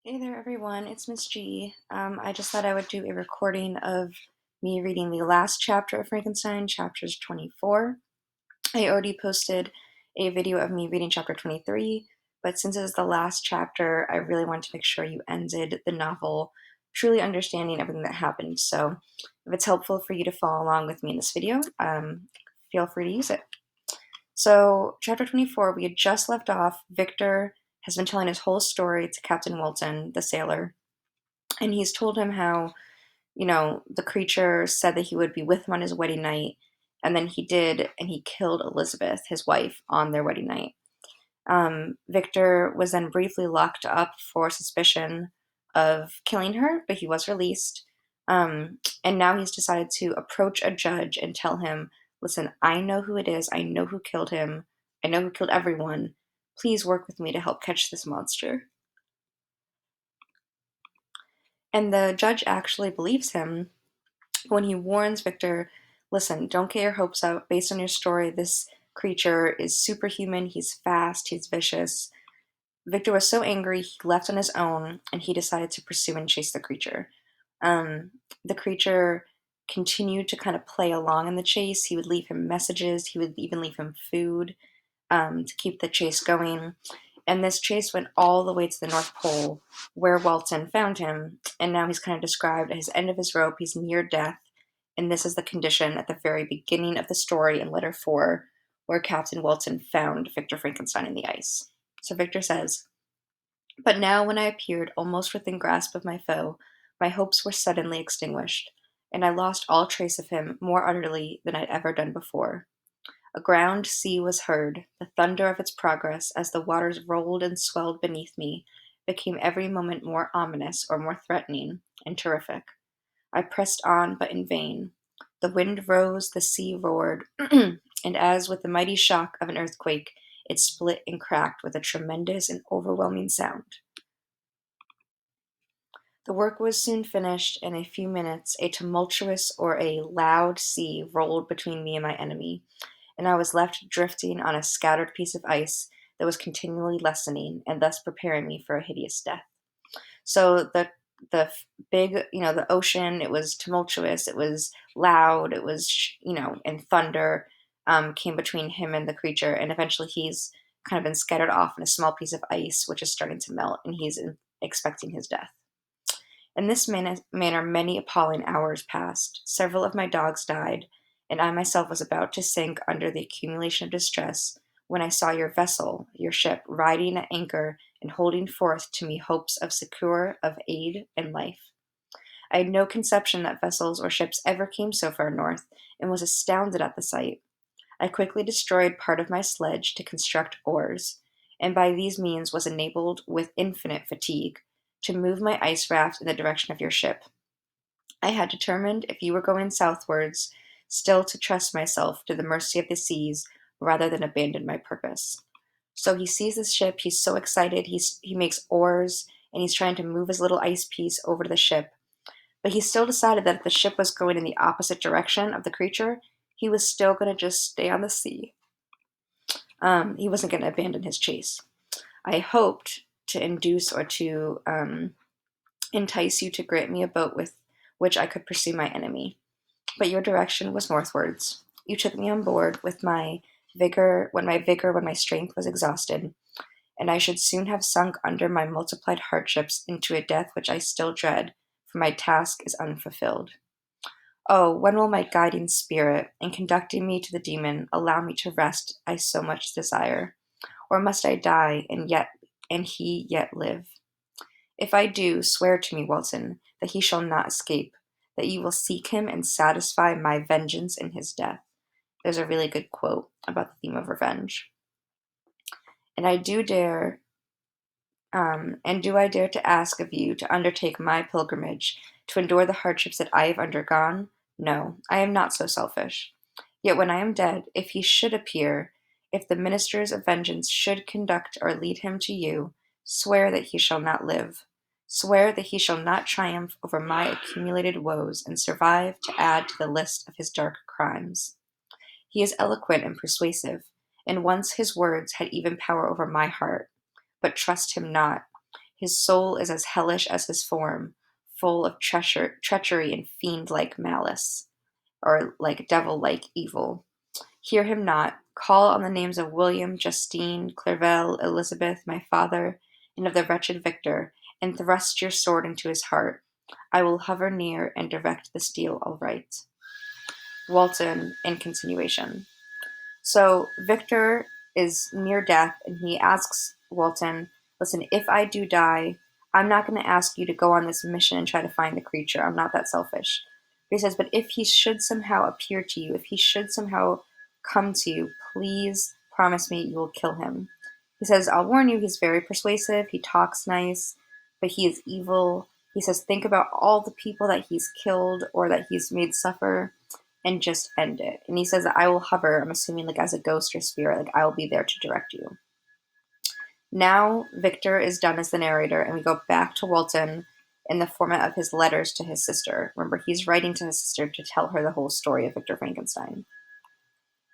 Hey there, everyone. It's Miss G. I just thought I would do a recording of me reading the last chapter of Frankenstein, chapters 24. I already posted a video of me reading chapter 23, but since it is the last chapter, I really wanted to make sure you ended the novel truly understanding everything that happened. So if it's helpful for you to follow along with me in this video, feel free to use it. So, chapter 24, we had just left off. Victor has been telling his whole story to Captain Wilton, the sailor, and he's told him how, the creature said that he would be with him on his wedding night, and then he did, and he killed Elizabeth, his wife, on their wedding night. Victor was then briefly locked up for suspicion of killing her, but he was released. And now he's decided to approach a judge and tell him, listen, I know who it is. I know who killed him. I know who killed everyone. Please work with me to help catch this monster. And the judge actually believes him when he warns Victor, listen, don't get your hopes up. Based on your story, this creature is superhuman. He's fast. He's vicious. Victor was so angry, he left on his own and he decided to pursue and chase the creature. The creature continued to kind of play along in the chase. He would leave him messages, he would even leave him food to keep the chase going. And this chase went all the way to the North Pole, where Walton found him. And now he's kind of described at his end of his rope, he's near death. And this is the condition at the very beginning of the story in letter 4, where Captain Walton found Victor Frankenstein in the ice. So Victor says, but now, when I appeared almost within grasp of my foe, my hopes were suddenly extinguished, and I lost all trace of him more utterly than I'd ever done before. A ground sea was heard. The thunder of its progress, as the waters rolled and swelled beneath me, became every moment more ominous or more threatening and terrific. I pressed on, but in vain. The wind rose, the sea roared, and as with the mighty shock of an earthquake, it split and cracked with a tremendous and overwhelming sound. The work was soon finished. In a few minutes, a tumultuous or a loud sea rolled between me and my enemy, and I was left drifting on a scattered piece of ice that was continually lessening and thus preparing me for a hideous death. So the big, the ocean, it was tumultuous, it was loud, it was, and thunder came between him and the creature, and eventually he's kind of been scattered off in a small piece of ice, which is starting to melt, and he's expecting his death. In this manner, many appalling hours passed. Several of my dogs died, and I myself was about to sink under the accumulation of distress when I saw your vessel, your ship, riding at anchor and holding forth to me hopes of succor, of aid, and life. I had no conception that vessels or ships ever came so far north, and was astounded at the sight. I quickly destroyed part of my sledge to construct oars, and by these means was enabled, with infinite fatigue, to move my ice raft in the direction of your ship. I had determined, if you were going southwards, still to trust myself to the mercy of the seas rather than abandon my purpose. So he sees this ship, he's so excited, he makes oars, and he's trying to move his little ice piece over to the ship. But he still decided that if the ship was going in the opposite direction of the creature, he was still going to just stay on the sea. He wasn't going to abandon his chase. I hoped to induce or to entice you to grant me a boat with which I could pursue my enemy. But your direction was northwards. You took me on board with my vigor, when my strength was exhausted, and I should soon have sunk under my multiplied hardships into a death which I still dread, for my task is unfulfilled. Oh, when will my guiding spirit, in conducting me to the demon, allow me to rest I so much desire? Or must I die, and he yet live? If I do, swear to me, Walton, that he shall not escape, that you will seek him and satisfy my vengeance in his death. There's a really good quote about the theme of revenge. And I do dare, and do I dare to ask of you to undertake my pilgrimage, to endure the hardships that I have undergone? No, I am not so selfish. Yet when I am dead, if he should appear, if the ministers of vengeance should conduct or lead him to you, swear that he shall not live. Swear that he shall not triumph over my accumulated woes and survive to add to the list of his dark crimes. He is eloquent and persuasive, and once his words had even power over my heart. But trust him not. His soul is as hellish as his form, full of treachery and fiend-like malice, or like devil-like evil. Hear him not. Call on the names of William, Justine, Clerval, Elizabeth, my father, and of the wretched Victor, and thrust your sword into his heart. I will hover near and direct the steel aright. Walton in continuation. So Victor is near death, and he asks Walton, listen, if I do die, I'm not going to ask you to go on this mission and try to find the creature. I'm not that selfish. But he says, but if he should somehow appear to you, if he should somehow come to you, please promise me you will kill him. He says, I'll warn you, he's very persuasive. He talks nice, but he is evil. He says, think about all the people that he's killed or that he's made suffer and just end it. And he says that I will hover, I'm assuming like as a ghost or spirit, like I will be there to direct you. Now Victor is done as the narrator, and we go back to Walton in the format of his letters to his sister. Remember, he's writing to his sister to tell her the whole story of Victor Frankenstein.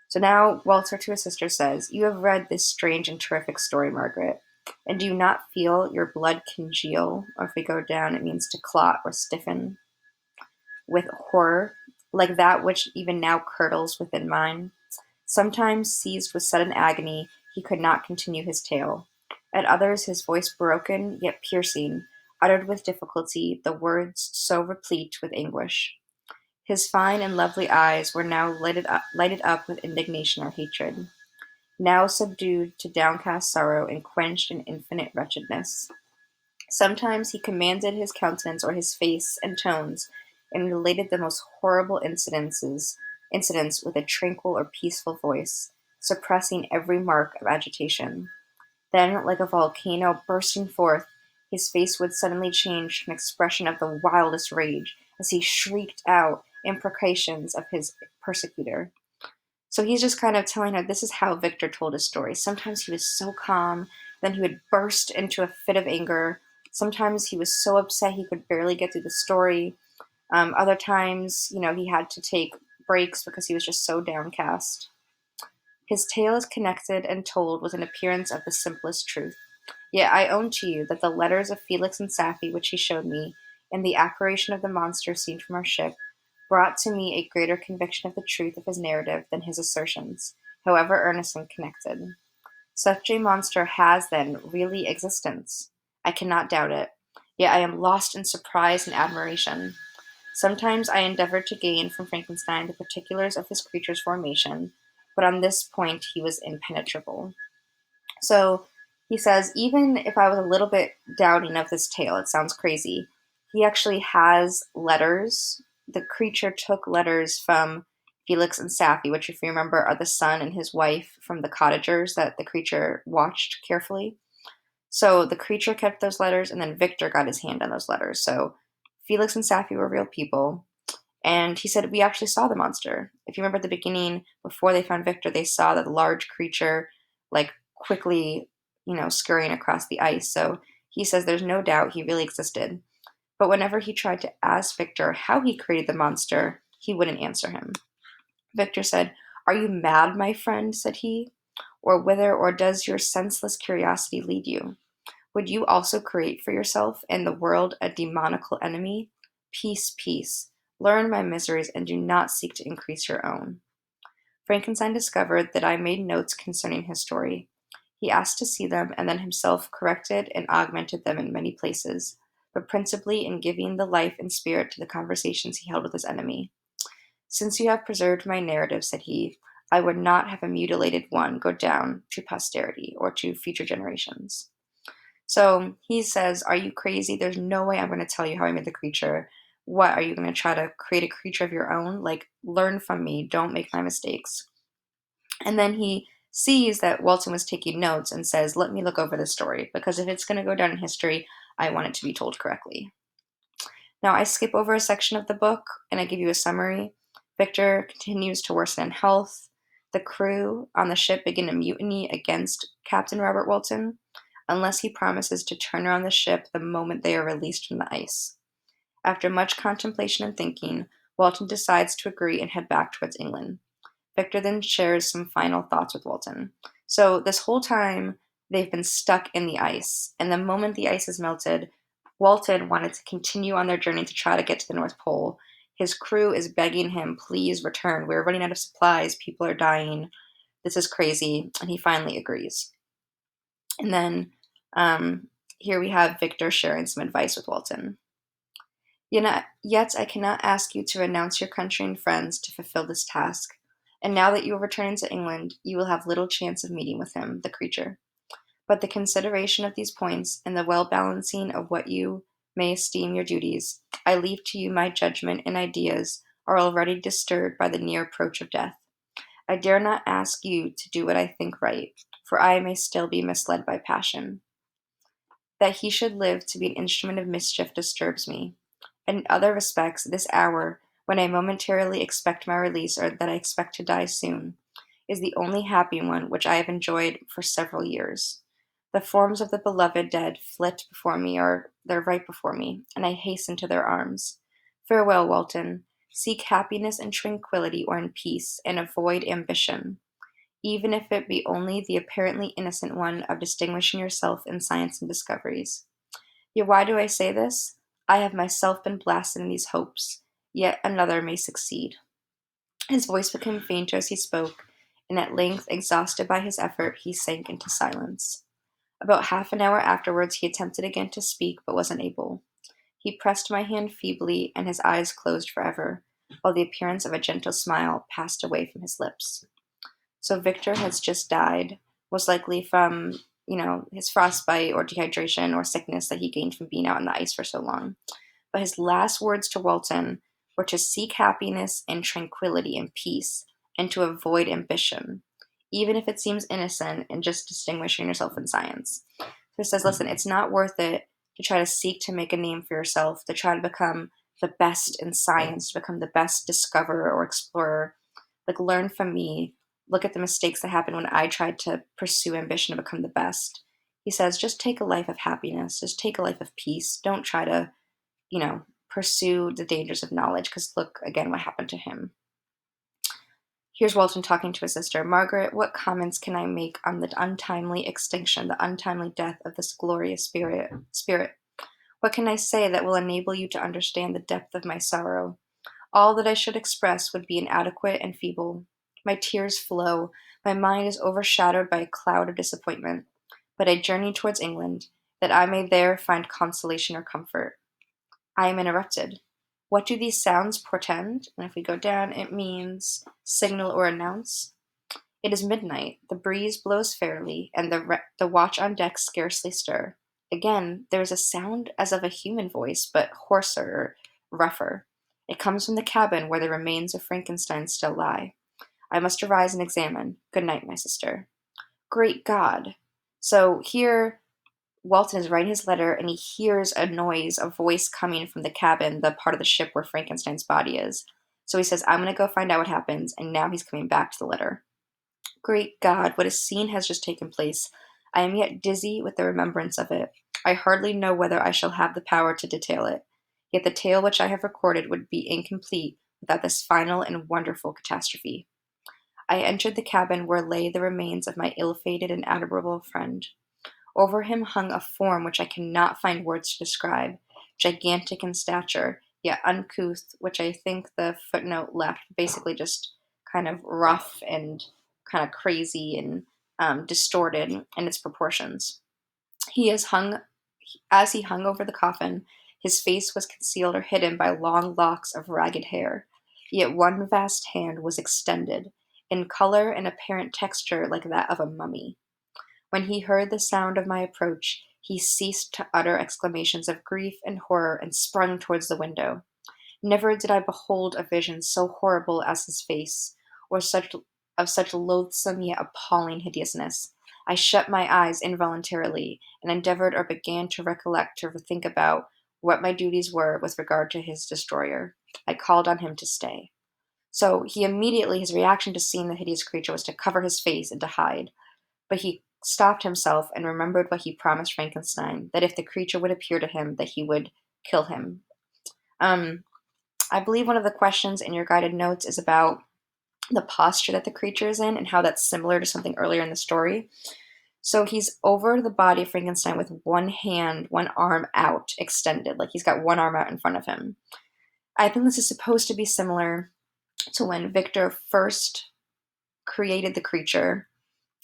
So now Walter to his sister says, you have read this strange and terrific story, Margaret, and do you not feel your blood congeal, or if we go down, it means to clot or stiffen, with horror, like that which even now curdles within mine? Sometimes, seized with sudden agony, he could not continue his tale. At others, his voice broken, yet piercing, uttered with difficulty the words so replete with anguish. His fine and lovely eyes were now lighted up with indignation or hatred, now subdued to downcast sorrow and quenched in infinite wretchedness. Sometimes he commanded his countenance or his face and tones, and related the most horrible incidents with a tranquil or peaceful voice, suppressing every mark of agitation. Then, like a volcano bursting forth, his face would suddenly change to an expression of the wildest rage, as he shrieked out imprecations of his persecutor. So he's just kind of telling her this is how Victor told his story. Sometimes he was so calm, then he would burst into a fit of anger. Sometimes he was so upset he could barely get through the story. Other times, he had to take breaks because he was just so downcast. His tale is connected and told with an appearance of the simplest truth. Yet I own to you that the letters of Felix and Safie which he showed me, and the apparition of the monster seen from our ship, brought to me a greater conviction of the truth of his narrative than his assertions, however earnest and connected. Such a monster has, then, really existence. I cannot doubt it. Yet I am lost in surprise and admiration. Sometimes I endeavored to gain from Frankenstein the particulars of his creature's formation, but on this point he was impenetrable. So he says, even if I was a little bit doubting of this tale, it sounds crazy. He actually has letters. The creature took letters from Felix and Safie, which, if you remember, are the son and his wife from the cottagers that the creature watched carefully. So the creature kept those letters, and then Victor got his hand on those letters. So Felix and Safie were real people. And he said, we actually saw the monster. If you remember at the beginning, before they found Victor, they saw that large creature, like quickly, scurrying across the ice. So he says there's no doubt he really existed. But whenever he tried to ask Victor how he created the monster, he wouldn't answer him. Victor said, are you mad, my friend? Said he. Or does your senseless curiosity lead you? Would you also create for yourself and the world a demoniacal enemy? Peace, peace. Learn my miseries and do not seek to increase your own. Frankenstein discovered that I made notes concerning his story. He asked to see them and then himself corrected and augmented them in many places, but principally in giving the life and spirit to the conversations he held with his enemy. Since you have preserved my narrative, said he, I would not have a mutilated one go down to posterity or to future generations. So he says, are you crazy? There's no way I'm going to tell you how I made the creature. What, are you going to try to create a creature of your own? Like, learn from me. Don't make my mistakes. And then he sees that Walton was taking notes and says, let me look over this story, because if it's going to go down in history, I want it to be told correctly. Now, I skip over a section of the book and I give you a summary. Victor continues to worsen in health. The crew on the ship begin a mutiny against Captain Robert Walton, unless he promises to turn around the ship the moment they are released from the ice. After much contemplation and thinking, Walton decides to agree and head back towards England. Victor then shares some final thoughts with Walton. So this whole time, They've been stuck in the ice, and the moment the ice is melted, Walton wanted to continue on their journey to try to get to the North Pole. His crew is begging him, please return. We're running out of supplies. People are dying. This is crazy. And he finally agrees. And then here we have Victor sharing some advice with Walton. Yet I cannot ask you to renounce your country and friends to fulfill this task. And now that you are returning to England, you will have little chance of meeting with him, the creature. But the consideration of these points, and the well balancing of what you may esteem your duties, I leave to you. My judgment and ideas are already disturbed by the near approach of death. I dare not ask you to do what I think right, for I may still be misled by passion. That he should live to be an instrument of mischief disturbs me. In other respects, this hour, when I momentarily expect my release, or that I expect to die soon, is the only happy one which I have enjoyed for several years. The forms of the beloved dead flit before me, or they're right before me, and I hasten to their arms. Farewell, Walton. Seek happiness in tranquillity or in peace, and avoid ambition, even if it be only the apparently innocent one of distinguishing yourself in science and discoveries. Yet why do I say this? I have myself been blasted in these hopes, yet another may succeed. His voice became fainter as he spoke, and at length, exhausted by his effort, he sank into silence. About half an hour afterwards he attempted again to speak, but was unable. He pressed my hand feebly, and his eyes closed forever, while the appearance of a gentle smile passed away from his lips. So Victor has just died, most likely from, his frostbite or dehydration or sickness that he gained from being out in the ice for so long. But his last words to Walton were to seek happiness and tranquility and peace, and to avoid ambition, even if it seems innocent and just distinguishing yourself in science. So he says, listen, it's not worth it to try to seek to make a name for yourself, to try to become the best in science, to become the best discoverer or explorer. Like, learn from me. Look at the mistakes that happened when I tried to pursue ambition to become the best. He says, just take a life of happiness, just take a life of peace. Don't try to, pursue the dangers of knowledge, because look again what happened to him. Here's Walton talking to his sister. Margaret, what comments can I make on the untimely extinction, the untimely death of this glorious spirit? What can I say that will enable you to understand the depth of my sorrow? All that I should express would be inadequate and feeble. My tears flow. My mind is overshadowed by a cloud of disappointment. But I journey towards England, that I may there find consolation or comfort. I am interrupted. What do these sounds portend? And if we go down, it means signal or announce. It is midnight. The breeze blows fairly, and the watch on deck scarcely stir. Again, there is a sound as of a human voice, but hoarser, rougher. It comes from the cabin where the remains of Frankenstein still lie. I must arise and examine. Good night, my sister. Great God! So here, Walton is writing his letter, and he hears a noise, a voice coming from the cabin, the part of the ship where Frankenstein's body is. So he says, I'm going to go find out what happens, and now he's coming back to the letter. Great God, what a scene has just taken place. I am yet dizzy with the remembrance of it. I hardly know whether I shall have the power to detail it. Yet the tale which I have recorded would be incomplete without this final and wonderful catastrophe. I entered the cabin where lay the remains of my ill-fated and admirable friend. Over him hung a form which I cannot find words to describe, gigantic in stature, yet uncouth, which I think the footnote left, basically just kind of rough and kind of crazy and distorted in its proportions. He is hung, as he hung over the coffin, his face was concealed or hidden by long locks of ragged hair, yet one vast hand was extended, in color and apparent texture like that of a mummy. When he heard the sound of my approach, he ceased to utter exclamations of grief and horror, and sprung towards the window. Never did I behold a vision so horrible as his face, or of such loathsome yet appalling hideousness. I shut my eyes involuntarily, and endeavored or began to recollect or think about what my duties were with regard to his destroyer. I called on him to stay. So his reaction to seeing the hideous creature was to cover his face and to hide. But he stopped himself and remembered what he promised Frankenstein, that if the creature would appear to him, that he would kill him. I believe one of the questions in your guided notes is about the posture that the creature is in and how that's similar to something earlier in the story. So he's over the body of Frankenstein with one hand, one arm out, extended, like he's got one arm out in front of him. I think this is supposed to be similar to when Victor first created the creature,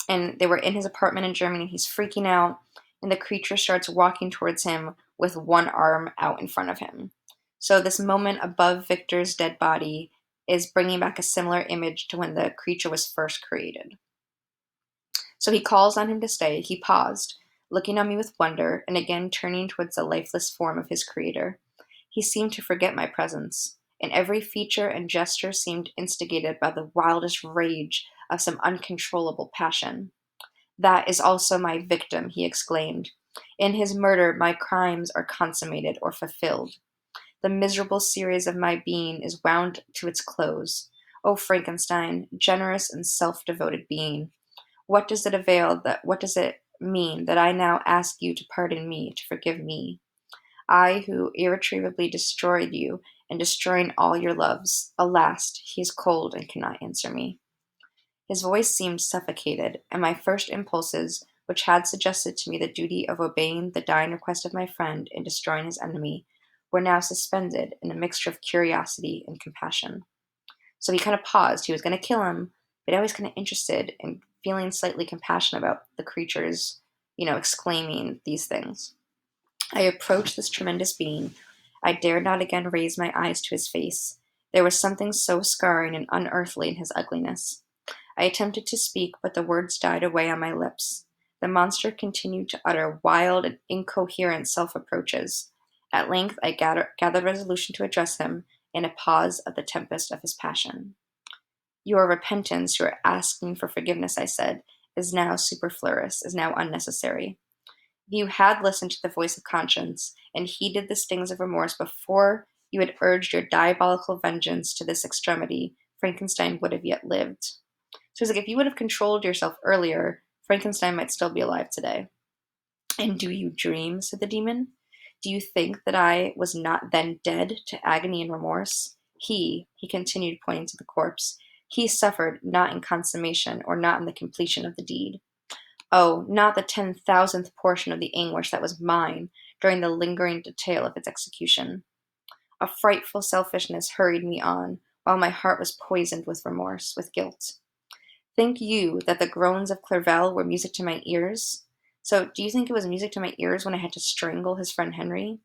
and they were in his apartment in Germany, and he's freaking out, and the creature starts walking towards him with one arm out in front of him. So this moment above Victor's dead body is bringing back a similar image to when the creature was first created. So he calls on him to stay. He paused, looking on me with wonder, and again turning towards the lifeless form of his creator. He seemed to forget my presence, and every feature and gesture seemed instigated by the wildest rage of some uncontrollable passion. "That is also my victim," he exclaimed. "In his murder my crimes are consummated or fulfilled. The miserable series of my being is wound to its close. O Frankenstein, generous and self-devoted being! What does it mean that I now ask you to pardon me, to forgive me? I who irretrievably destroyed you and destroying all your loves. Alas, he is cold and cannot answer me." His voice seemed suffocated, and my first impulses, which had suggested to me the duty of obeying the dying request of my friend in destroying his enemy, were now suspended in a mixture of curiosity and compassion. So he kind of paused. He was going to kill him, but I was kind of interested in feeling slightly compassionate about the creatures, exclaiming these things. I approached this tremendous being. I dared not again raise my eyes to his face. There was something so scarring and unearthly in his ugliness. I attempted to speak, but the words died away on my lips. The monster continued to utter wild and incoherent self-reproaches. At length I gathered resolution to address him in a pause of the tempest of his passion. "Your repentance, your asking for forgiveness," I said, "is now superfluous, is now unnecessary. If you had listened to the voice of conscience and heeded the stings of remorse before you had urged your diabolical vengeance to this extremity, Frankenstein would have yet lived." So he's like, if you would have controlled yourself earlier, Frankenstein might still be alive today. "And do you dream?" said the demon. "Do you think that I was not then dead to agony and remorse? He continued, pointing to the corpse, he suffered not in consummation or not in the completion of the deed. Oh, not the 10,000th portion of the anguish that was mine during the lingering detail of its execution. A frightful selfishness hurried me on, while my heart was poisoned with remorse, with guilt. Think you that the groans of Clerval were music to my ears? So, do you think it was music to my ears when I had to strangle his friend Henry?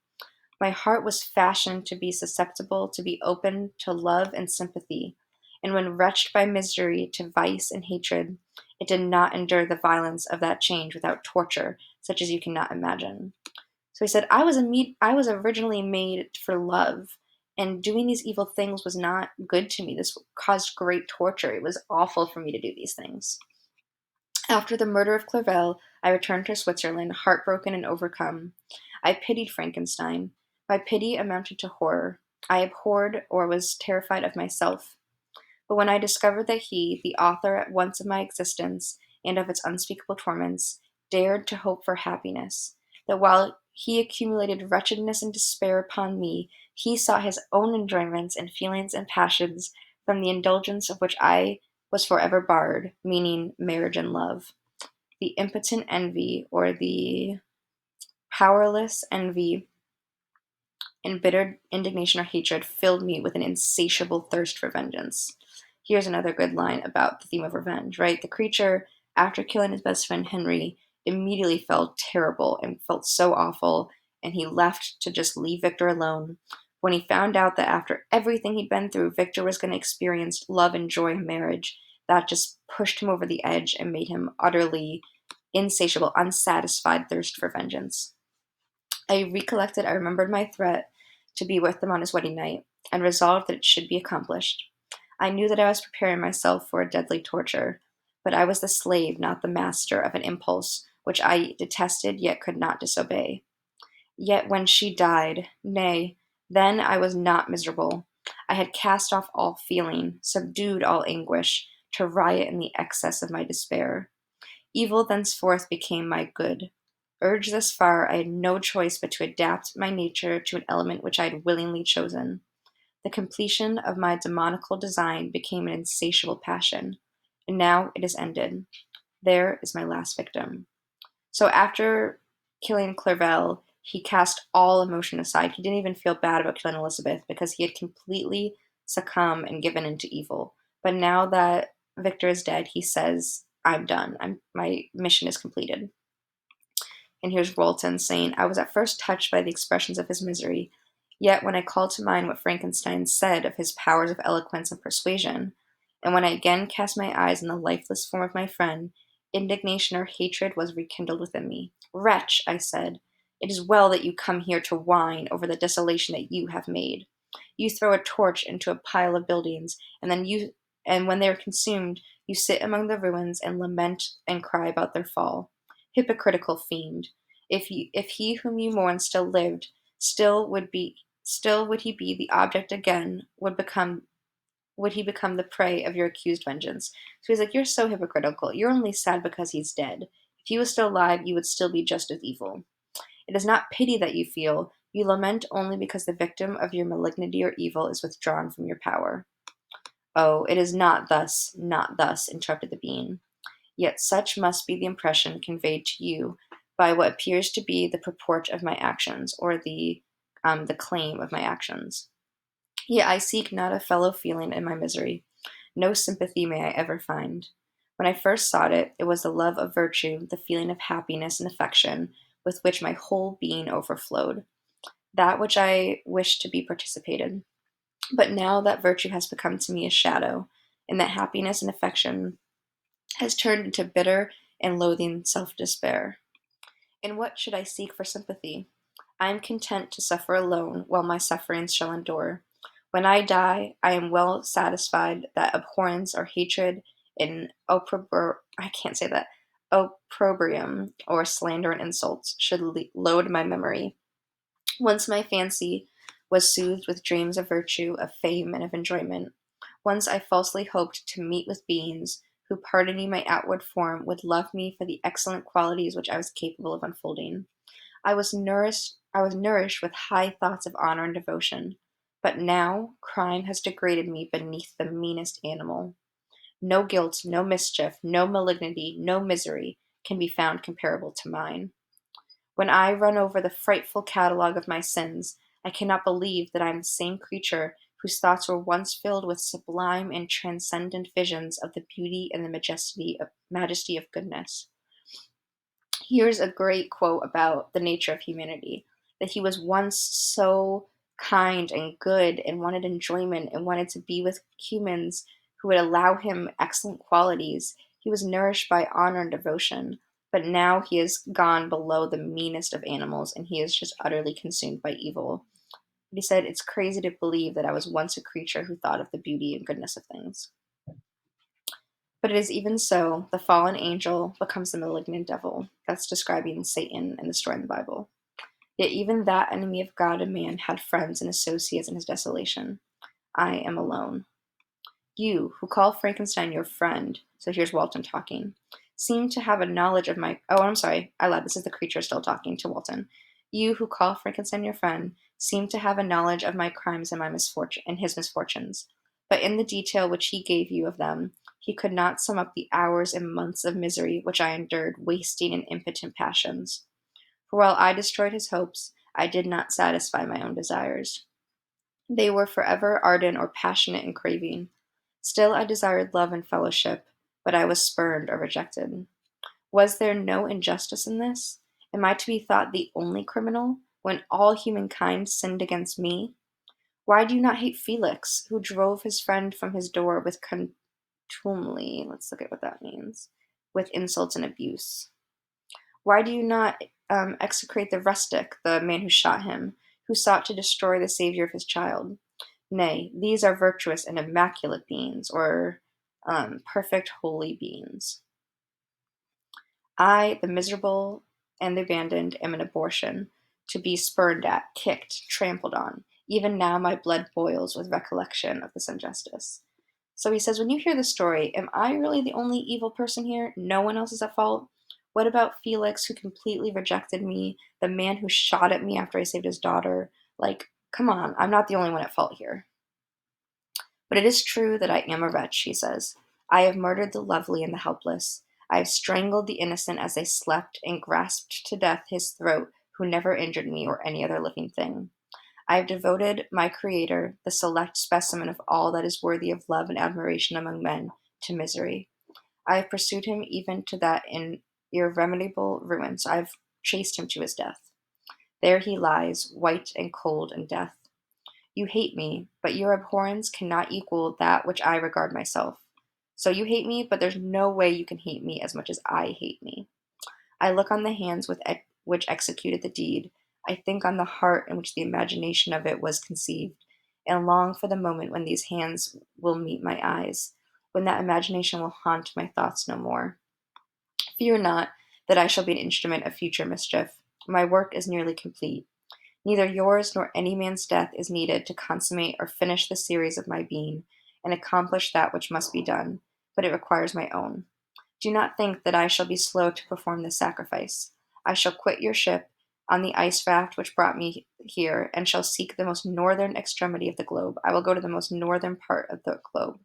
My heart was fashioned to be susceptible, to be open to love and sympathy, and when wretched by misery to vice and hatred, it did not endure the violence of that change without torture, such as you cannot imagine." So he said, I was originally made for love, and doing these evil things was not good to me. This caused great torture. It was awful for me to do these things. After the murder of Clerval, I returned to Switzerland, heartbroken and overcome. I pitied Frankenstein. My pity amounted to horror. I abhorred or was terrified of myself. But when I discovered that he, the author at once of my existence and of its unspeakable torments, dared to hope for happiness, that while he accumulated wretchedness and despair upon me, he sought his own enjoyments and feelings and passions from the indulgence of which I was forever barred, meaning marriage and love. The impotent envy, or the powerless envy, embittered indignation or hatred filled me with an insatiable thirst for vengeance. Here's another good line about the theme of revenge, right? The creature, after killing his best friend Henry, immediately felt terrible and felt so awful, and he left to just leave Victor alone. When he found out that after everything he'd been through, Victor was going to experience love and joy in marriage, that just pushed him over the edge and made him utterly insatiable, unsatisfied thirst for vengeance. I remembered my threat to be with them on his wedding night, and resolved that it should be accomplished. I knew that I was preparing myself for a deadly torture, but I was the slave, not the master, of an impulse which I detested yet could not disobey. Yet when she died, nay, then I was not miserable. I had cast off all feeling, subdued all anguish, to riot in the excess of my despair. Evil thenceforth became my good. Urged thus far, I had no choice but to adapt my nature to an element which I had willingly chosen. The completion of my demoniacal design became an insatiable passion, and now it is ended. There is my last victim. So after killing Clerval, he cast all emotion aside. He didn't even feel bad about killing Elizabeth because he had completely succumbed and given into evil. But now that Victor is dead, he says, I'm done. My mission is completed. And here's Walton saying, I was at first touched by the expressions of his misery, yet when I called to mind what Frankenstein said of his powers of eloquence and persuasion, and when I again cast my eyes on the lifeless form of my friend, indignation or hatred was rekindled within me. Wretch, I said, it is well that you come here to whine over the desolation that you have made. You throw a torch into a pile of buildings, and when they are consumed, you sit among the ruins and lament and cry about their fall. Hypocritical fiend! If he whom you mourn still lived, still would he be the object again, would he become the prey of your accused vengeance. So he's like, you're so hypocritical. You're only sad because he's dead. If he was still alive, you would still be just as evil. It is not pity that you feel. You lament only because the victim of your malignity or evil is withdrawn from your power. Oh, it is not thus, interrupted the being. Yet such must be the impression conveyed to you by what appears to be the purport of my actions, or the claim of my actions. Yet I seek not a fellow feeling in my misery. No sympathy may I ever find. When I first sought it, it was the love of virtue, the feeling of happiness and affection with which my whole being overflowed, that which I wished to be participated. But now that virtue has become to me a shadow, and that happiness and affection has turned into bitter and loathing self despair. In what should I seek for sympathy? I am content to suffer alone while my sufferings shall endure. When I die, I am well satisfied that abhorrence or hatred and I can't say that opprobrium or slander and insults should load my memory. Once my fancy was soothed with dreams of virtue, of fame, and of enjoyment. Once I falsely hoped to meet with beings who, pardoning my outward form, would love me for the excellent qualities which I was capable of unfolding. I was nourished with high thoughts of honor and devotion. But now crime has degraded me beneath the meanest animal. No guilt, no mischief, no malignity, no misery can be found comparable to mine. When I run over the frightful catalogue of my sins, I cannot believe that I am the same creature whose thoughts were once filled with sublime and transcendent visions of the beauty and the majesty of goodness. Here's a great quote about the nature of humanity, that he was once so kind and good and wanted enjoyment and wanted to be with humans who would allow him excellent qualities. He was nourished by honor and devotion, but now he has gone below the meanest of animals and he is just utterly consumed by evil. But he said, it's crazy to believe that I was once a creature who thought of the beauty and goodness of things. But it is even so, the fallen angel becomes the malignant devil. That's describing Satan in the story in the Bible. Yet even that enemy of God and man had friends and associates in his desolation. I am alone. You, who call Frankenstein your friend, so here's Walton talking, seem to have a knowledge of my. Oh, I'm sorry, I lied. This is the creature still talking to Walton. You, who call Frankenstein your friend, seem to have a knowledge of my crimes and my misfortune and his misfortunes. But in the detail which he gave you of them, he could not sum up the hours and months of misery which I endured, wasting in impotent passions. For while I destroyed his hopes, I did not satisfy my own desires. They were forever ardent or passionate in craving. Still I desired love and fellowship, but I was spurned or rejected. Was there no injustice in this? Am I to be thought the only criminal, when all humankind sinned against me? Why do you not hate Felix, who drove his friend from his door with contumely? Let's look at what that means. With insults and abuse. Why do you not execrate the rustic, the man who shot him, who sought to destroy the Savior of his child? Nay, these are virtuous and immaculate beings, or perfect holy beings. I, the miserable and the abandoned, am an abortion, to be spurned at, kicked, trampled on. Even now my blood boils with recollection of this injustice. So he says, when you hear the story, am I really the only evil person here? No one else is at fault? What about Felix, who completely rejected me, the man who shot at me after I saved his daughter? Like, come on, I'm not the only one at fault here. But it is true that I am a wretch, he says. I have murdered the lovely and the helpless. I have strangled the innocent as they slept and grasped to death his throat who never injured me or any other living thing. I have devoted my Creator, the select specimen of all that is worthy of love and admiration among men, to misery. I have pursued him even to that in irremediable ruin, so I have chased him to his death. There he lies, white and cold in death. You hate me, but your abhorrence cannot equal that which I regard myself. So you hate me, but there's no way you can hate me as much as I hate me. I look on the hands which executed the deed. I think on the heart in which the imagination of it was conceived, and long for the moment when these hands will meet my eyes, when that imagination will haunt my thoughts no more. Fear not that I shall be an instrument of future mischief. My work is nearly complete. Neither yours nor any man's death is needed to consummate or finish the series of my being and accomplish that which must be done, but it requires my own. Do not think that I shall be slow to perform this sacrifice. I shall quit your ship on the ice raft which brought me here, and shall seek the most northern extremity of the globe. I will go to the most northern part of the globe,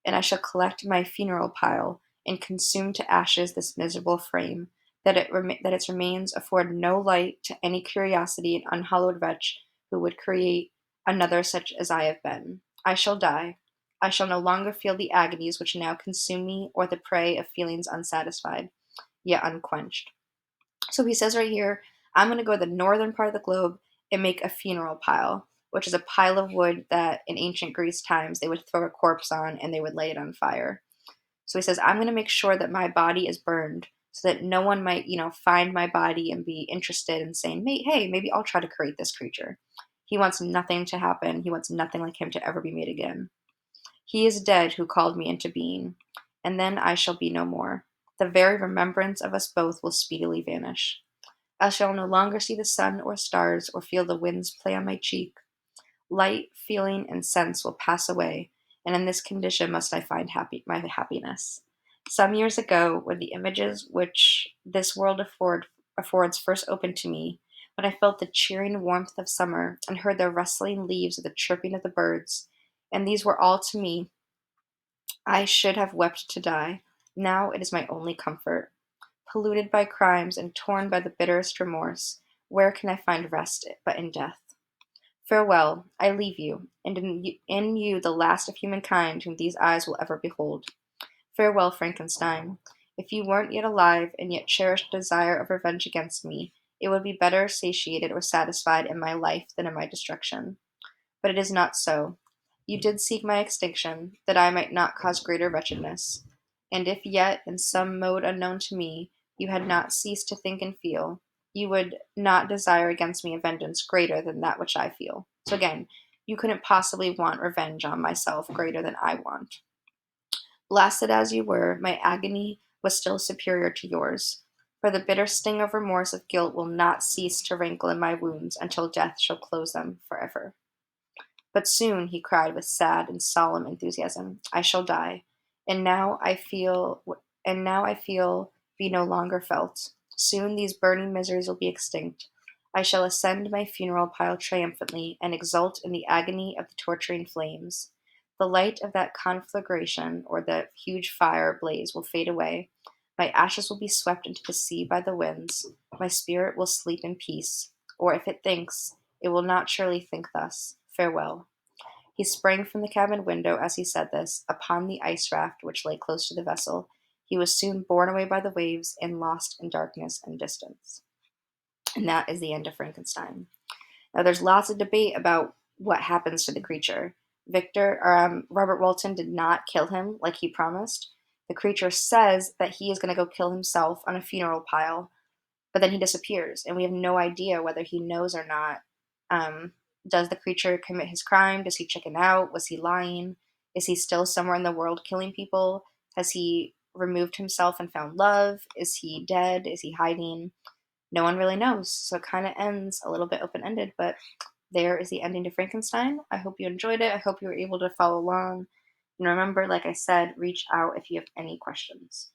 and I shall collect my funeral pile and consume to ashes this miserable frame, that its remains afford no light to any curiosity and unhallowed wretch who would create another such as I have been. I shall die. I shall no longer feel the agonies which now consume me, or the prey of feelings unsatisfied, yet unquenched. So he says right here, I'm going to go to the northern part of the globe and make a funeral pile, which is a pile of wood that in ancient Greece times they would throw a corpse on and they would lay it on fire. So he says, I'm going to make sure that my body is burned so that no one might, find my body and be interested in saying, hey, maybe I'll try to create this creature. He wants nothing to happen. He wants nothing like him to ever be made again. He is dead who called me into being, and then I shall be no more. The very remembrance of us both will speedily vanish. I shall no longer see the sun or stars or feel the winds play on my cheek. Light, feeling, and sense will pass away, and in this condition must I find my happiness. Some years ago, when the images which this world affords first opened to me, when I felt the cheering warmth of summer and heard the rustling leaves or the chirping of the birds, and these were all to me, I should have wept to die. Now it is my only comfort. Polluted by crimes and torn by the bitterest remorse, where can I find rest but in death? Farewell, I leave you, and in you the last of humankind whom these eyes will ever behold. Farewell, Frankenstein. If you weren't yet alive, and yet cherished a desire of revenge against me, it would be better satiated or satisfied in my life than in my destruction. But it is not so. You did seek my extinction, that I might not cause greater wretchedness. And if yet, in some mode unknown to me, you had not ceased to think and feel, you would not desire against me a vengeance greater than that which I feel. So again, you couldn't possibly want revenge on myself greater than I want. Blasted as you were, my agony was still superior to yours, for the bitter sting of remorse of guilt will not cease to rankle in my wounds until death shall close them forever. But soon, he cried with sad and solemn enthusiasm, I shall die, and now I feel be no longer felt. Soon these burning miseries will be extinct. I shall ascend my funeral pile triumphantly and exult in the agony of the torturing flames. The light of that conflagration or the huge fire blaze will fade away. My ashes will be swept into the sea by the winds. My spirit will sleep in peace, or if it thinks, it will not surely think thus. Farewell. He sprang from the cabin window as he said this, upon the ice raft which lay close to the vessel. He was soon borne away by the waves and lost in darkness and distance. And that is the end of Frankenstein. Now, there's lots of debate about what happens to the creature. Robert Walton did not kill him like he promised. The creature says that he is going to go kill himself on a funeral pile, but then he disappears, and we have no idea whether he knows or not. Um, does the creature commit his crime? Does he chicken out? Was he lying? Is he still somewhere in the world killing people? Has he removed himself and found love? Is he dead? Is he hiding? No one really knows. So it kind of ends a little bit open ended, but there is the ending to Frankenstein. I hope you enjoyed it. I hope you were able to follow along. And remember, like I said, reach out if you have any questions.